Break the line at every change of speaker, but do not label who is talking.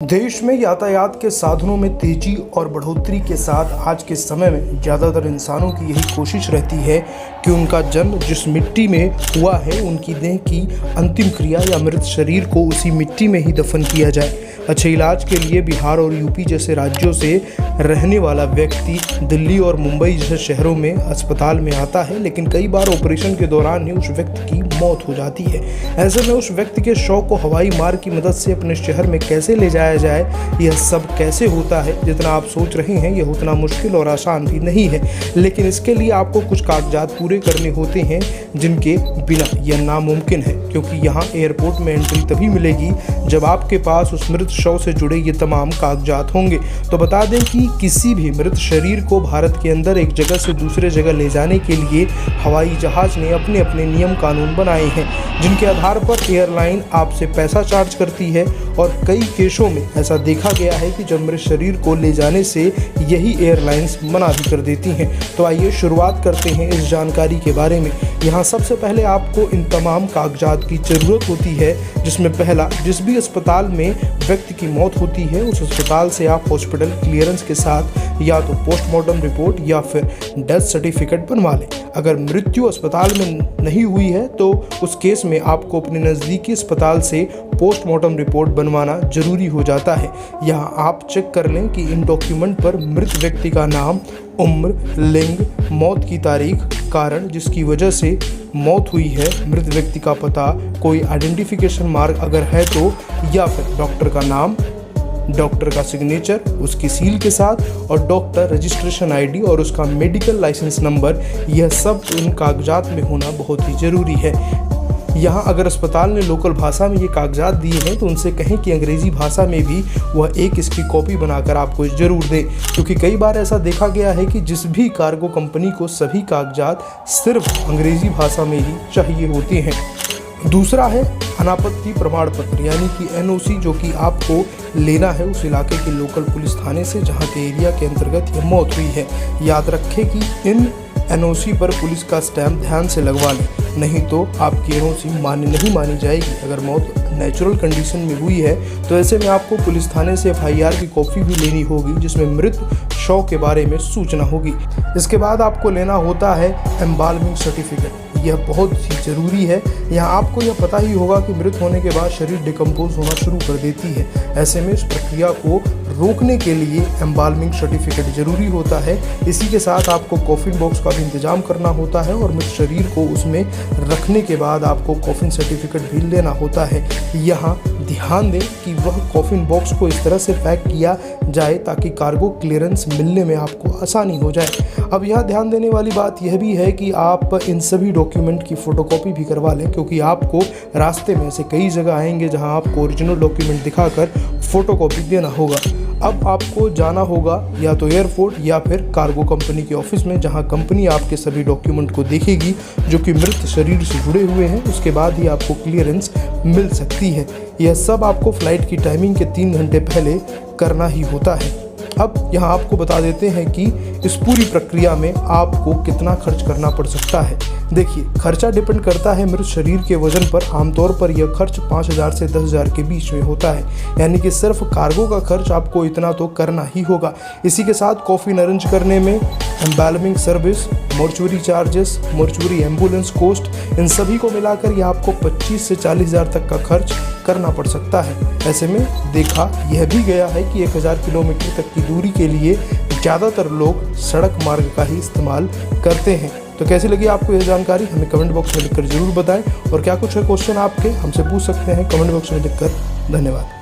देश में यातायात के साधनों में तेजी और बढ़ोतरी के साथ आज के समय में ज़्यादातर इंसानों की यही कोशिश रहती है कि उनका जन्म जिस मिट्टी में हुआ है उनकी देह की अंतिम क्रिया या मृत शरीर को उसी मिट्टी में ही दफन किया जाए। अच्छे इलाज के लिए बिहार और यूपी जैसे राज्यों से रहने वाला व्यक्ति दिल्ली और मुंबई जैसे शहरों में अस्पताल में आता है, लेकिन कई बार ऑपरेशन के दौरान ही उस व्यक्ति की मौत हो जाती है। ऐसे में उस व्यक्ति के शव को हवाई मार्ग की मदद से अपने शहर में कैसे ले जाया जाए, यह सब कैसे होता है, जितना आप सोच रहे हैं यह उतना मुश्किल और आसान भी नहीं है। लेकिन इसके लिए आपको कुछ कागजात पूरे करने होते हैं जिनके बिना यह नामुमकिन है, क्योंकि यहाँ एयरपोर्ट में एंट्री तभी मिलेगी जब आपके पास उस मृत शव से जुड़े ये तमाम कागजात होंगे। तो बता दें कि किसी भी मृत शरीर को भारत के अंदर एक जगह से दूसरे जगह ले जाने के लिए हवाई जहाज ने अपने अपने नियम कानून बनाए हैं, जिनके आधार पर एयरलाइन आपसे पैसा चार्ज करती है। और कई केसों में ऐसा देखा गया है कि जब मृत शरीर को ले जाने से यही एयरलाइंस मना भी कर देती हैं। तो आइए शुरुआत करते हैं इस जानकारी के बारे में। यहाँ सबसे पहले आपको इन तमाम कागजात की ज़रूरत होती है, जिसमें पहला, जिस भी अस्पताल में व्यक्ति की मौत होती है उस अस्पताल से आप हॉस्पिटल क्लियरेंस के साथ या तो पोस्टमार्टम रिपोर्ट या फिर डेथ सर्टिफिकेट बनवा लें। अगर मृत्यु अस्पताल में नहीं हुई है तो उस केस में आपको अपने नज़दीकी अस्पताल से पोस्टमार्टम रिपोर्ट बनवाना जरूरी हो जाता है। यहाँ आप चेक कर लें कि इन डॉक्यूमेंट पर मृत व्यक्ति का नाम, उम्र, लिंग, मौत की तारीख, कारण जिसकी वजह से मौत हुई है, मृत व्यक्ति का पता, कोई आइडेंटिफिकेशन मार्क अगर है तो, या फिर डॉक्टर का नाम, डॉक्टर का सिग्नेचर उसकी सील के साथ और डॉक्टर रजिस्ट्रेशन आईडी और उसका मेडिकल लाइसेंस नंबर, यह सब इन कागजात में होना बहुत ही ज़रूरी है। यहाँ अगर अस्पताल ने लोकल भाषा में ये कागजात दिए हैं तो उनसे कहें कि अंग्रेज़ी भाषा में भी वह एक इसकी कॉपी बनाकर आपको ज़रूर दें, क्योंकि कई बार ऐसा देखा गया है कि जिस भी कार्गो कंपनी को सभी कागजात सिर्फ अंग्रेज़ी भाषा में ही चाहिए होते हैं। दूसरा है अनापत्ति प्रमाण पत्र यानी कि NOC, जो कि आपको लेना है उस इलाके के लोकल पुलिस थाने से जहाँ के एरिया के अंतर्गत यह मौत हुई है। याद रखें कि इन NOC पर पुलिस का स्टैंप ध्यान से लगवा लें, नहीं तो आपकी NOC मान्य नहीं मानी जाएगी। अगर मौत नेचुरल कंडीशन में हुई है तो ऐसे में आपको पुलिस थाने से FIR की कॉपी भी लेनी होगी, जिसमें मृत शव के बारे में सूचना होगी। इसके बाद आपको लेना होता है एम्बाल्मिंग सर्टिफिकेट। यह बहुत ही ज़रूरी है। यहाँ आपको यह पता ही होगा कि मृत होने के बाद शरीर डिकम्पोज होना शुरू कर देती है। ऐसे में इस प्रक्रिया को रोकने के लिए एम्बाल्मिंग सर्टिफिकेट ज़रूरी होता है। इसी के साथ आपको कॉफिन बॉक्स का भी इंतजाम करना होता है और मृत शरीर को उसमें रखने के बाद आपको कॉफिन सर्टिफिकेट भी लेना होता है। यहाँ ध्यान दें कि वह कॉफिन बॉक्स को इस तरह से पैक किया जाए ताकि कार्गो क्लियरेंस मिलने में आपको आसानी हो जाए। अब यहाँ ध्यान देने वाली बात यह भी है कि आप इन सभी डॉक्यूमेंट की फ़ोटोकॉपी भी करवा लें, क्योंकि आपको रास्ते में से कई जगह आएंगे जहाँ आपको ओरिजिनल डॉक्यूमेंट दिखाकर फ़ोटोकॉपी देना होगा। अब आपको जाना होगा या तो एयरपोर्ट या फिर कार्गो कंपनी के ऑफिस में, जहां कंपनी आपके सभी डॉक्यूमेंट को देखेगी जो कि मृत शरीर से जुड़े हुए हैं। उसके बाद ही आपको क्लियरेंस मिल सकती है। यह सब आपको फ्लाइट की टाइमिंग के 3 घंटे पहले करना ही होता है। अब यहाँ आपको बता देते हैं कि इस पूरी प्रक्रिया में आपको कितना खर्च करना पड़ सकता है। देखिए, खर्चा डिपेंड करता है मृत शरीर के वजन पर। आमतौर पर यह खर्च 5,000 से 10,000 के बीच में होता है, यानी कि सिर्फ कार्गो का खर्च आपको इतना तो करना ही होगा। इसी के साथ कॉफिन अरेंज करने में embalming service, mortuary charges, mortuary ambulance cost, इन सभी को मिलाकर यह आपको 25 से 40,000 तक का खर्च करना पड़ सकता है। ऐसे में देखा यह भी गया है कि 1000 किलोमीटर तक की दूरी के लिए ज़्यादातर लोग सड़क मार्ग का ही इस्तेमाल करते हैं। तो कैसी लगी आपको यह जानकारी, हमें कमेंट बॉक्स में लिखकर ज़रूर बताएं। और क्या कुछ है क्वेश्चन आपके, हमसे पूछ सकते हैं कमेंट बॉक्स में लिखकर। धन्यवाद।